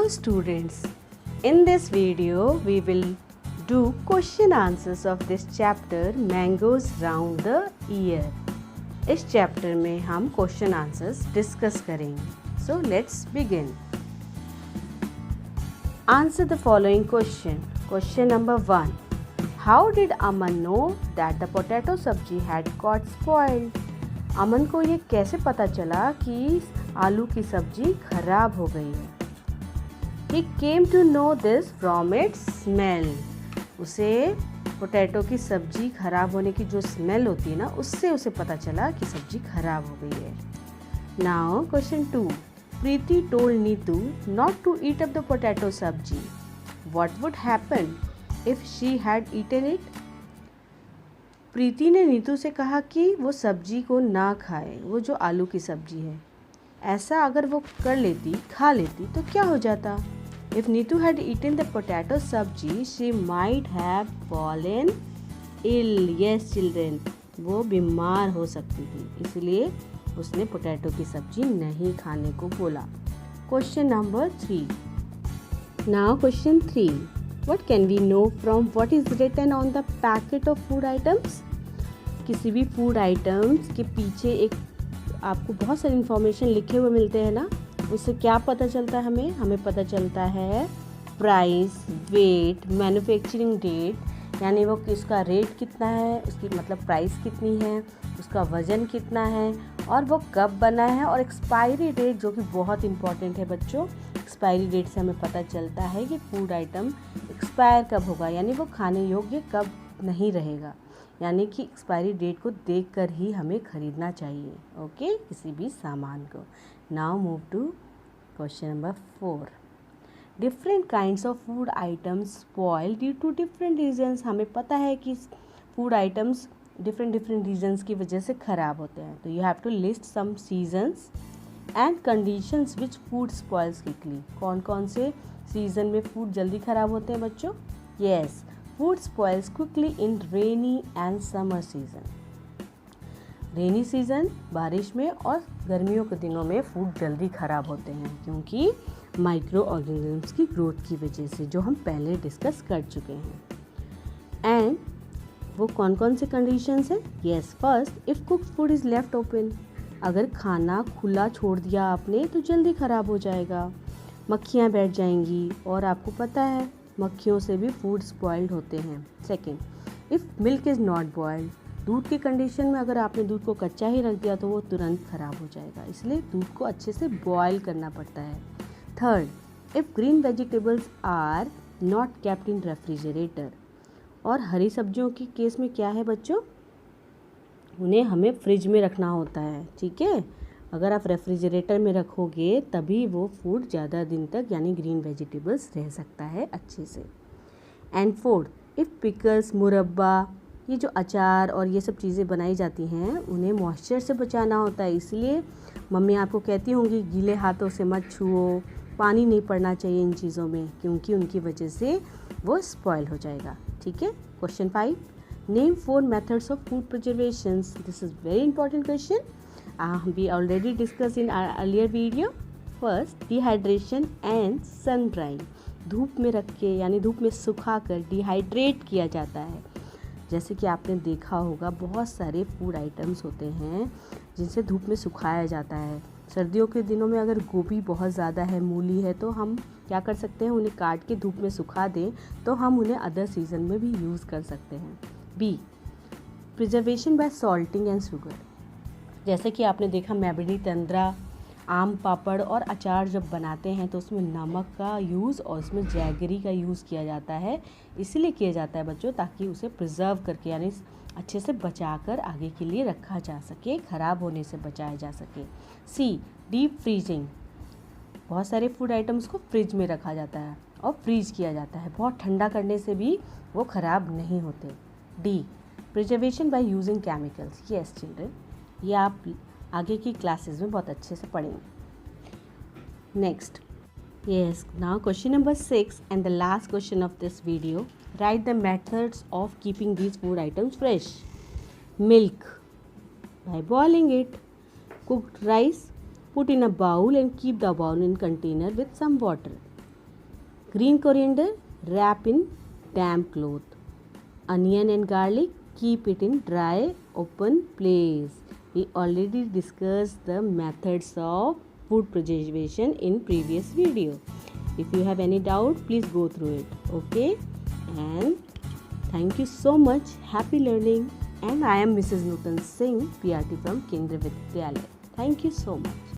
Hello students, in this video we will do question answers of this chapter Mangoes Round the Year. इस chapter में हम question answers discuss करेंगे. So let's begin. Answer the following question. Question number 1. How did Aman know that the potato sabji had got spoiled? अमन को ये कैसे पता चला कि आलू की सब्जी खराब हो गई है? He came to know this from its smell. उसे पोटैटो की सब्जी खराब होने की जो स्मेल होती है ना, उससे उसे पता चला कि सब्जी खराब हो गई है. Now question 2. Preeti told Neetu not to eat up the potato sabji. What would happen if she had eaten it? प्रीति ने नीतू से कहा कि वो सब्जी को ना खाए, वो जो आलू की सब्जी है. ऐसा अगर वो कर लेती, खा लेती तो क्या हो जाता? If Neetu had eaten the potato sabji, she might have fallen ill. Yes children, वो बीमार हो सकती थी, इसलिए उसने पोटैटो की सब्जी नहीं खाने को बोला. Question number 3. Now question 3. What can we know from what is written on the packet of food items? किसी भी फूड आइटम्स के पीछे एक आपको बहुत सारी इंफॉर्मेशन लिखे हुए मिलते हैं ना, उससे क्या पता चलता है हमें पता चलता है प्राइस, वेट, मैन्युफैक्चरिंग डेट, यानी वो किसका रेट कितना है, उसकी मतलब प्राइस कितनी है, उसका वज़न कितना है और वो कब बना है, और एक्सपायरी डेट जो कि बहुत इंपॉर्टेंट है बच्चों. एक्सपायरी डेट से हमें पता चलता है कि फूड आइटम एक्सपायर कब होगा, यानी वो खाने योग्य कब नहीं रहेगा. यानी कि एक्सपायरी डेट को देखकर ही हमें ख़रीदना चाहिए. ओके, किसी भी सामान को. Now move to question number 4. Different kinds of food items spoil due to different reasons. हमें पता है कि फूड आइटम्स डिफरेंट रीजन्स की वजह से ख़राब होते हैं. तो you have to list some seasons and conditions which food spoils quickly. कौन कौन से सीज़न में फूड जल्दी ख़राब होते हैं बच्चों? Yes, food spoils quickly in rainy and summer season. Rainy season बारिश में और गर्मियों के दिनों में फूड जल्दी ख़राब होते हैं क्योंकि माइक्रो ऑर्गेनिजम्स की ग्रोथ की वजह से, जो हम पहले डिस्कस कर चुके हैं. एंड वो कौन कौन से कंडीशंस हैं? Yes, first, if cooked food is left open. अगर खाना खुला छोड़ दिया आपने तो जल्दी ख़राब हो जाएगा, मक्खियाँ बैठ जाएंगी और आपको पता है मक्खियों से भी फूड स्पॉइल्ड होते हैं. Second, if milk is not boiled. दूध के कंडीशन में अगर आपने दूध को कच्चा ही रख दिया तो वो तुरंत ख़राब हो जाएगा, इसलिए दूध को अच्छे से बॉयल करना पड़ता है. Third, if green vegetables are not kept in refrigerator. और हरी सब्जियों के केस में क्या है बच्चों? उन्हें हमें फ्रिज में रखना होता है. ठीक है, अगर आप रेफ्रिजरेटर में रखोगे तभी वो फूड ज़्यादा दिन तक, यानी ग्रीन वेजिटेबल्स, रह सकता है अच्छे से. एंड फोर्थ, इफ़ पिकल्स, मुरब्बा, ये जो अचार और ये सब चीज़ें बनाई जाती हैं उन्हें मॉइस्चर से बचाना होता है, इसलिए मम्मी आपको कहती होंगी गीले हाथों से मत छुओ, पानी नहीं पड़ना चाहिए इन चीज़ों में क्योंकि उनकी वजह से वो स्पॉइल हो जाएगा. ठीक है. Question 5. Name 4 methods of food preservations. This is very important question. We already discussed in our earlier video. First, dehydration and sun drying. धूप में रख के, यानी धूप में सुखा कर डिहाइड्रेट किया जाता है. जैसे कि आपने देखा होगा बहुत सारे फूड आइटम्स होते हैं जिनसे धूप में सुखाया जाता है. सर्दियों के दिनों में अगर गोभी बहुत ज़्यादा है, मूली है, तो हम क्या कर सकते हैं, उन्हें काट के धूप में सुखा दें तो हम उन्हें अदर सीजन में भी यूज़ कर सकते हैं. B, preservation by salting and sugar. जैसे कि आपने देखा मैबडी, तंद्रा, आम पापड़ और अचार जब बनाते हैं तो उसमें नमक का यूज़ और उसमें जैगरी का यूज़ किया जाता है. इसलिए किया जाता है बच्चों ताकि उसे प्रिजर्व करके, यानी अच्छे से बचाकर आगे के लिए रखा जा सके, ख़राब होने से बचाया जा सके. सी, डीप फ्रीजिंग. बहुत सारे फूड आइटम्स को फ्रिज में रखा जाता है और फ्रीज किया जाता है. बहुत ठंडा करने से भी वो ख़राब नहीं होते. D, preservation by using chemicals. Yes children, ये आप आगे की क्लासेस में बहुत अच्छे से पढ़ेंगे. Next, yes, now question number 6 and the last question of this video. Right the methods of keeping these food items fresh. Milk, by boiling it. Cooked rice, put in a bowl and keep the bowl in container with some water. Green coriander, wrap in damp cloth. Onion and garlic, keep it in dry open place. We already discussed the methods of food preservation in previous video. If you have any doubt, please go through it. Okay, and thank you so much. Happy learning. And I am Mrs. Nutan Singh, PRT from Kendriya Vidyalaya. Thank you so much.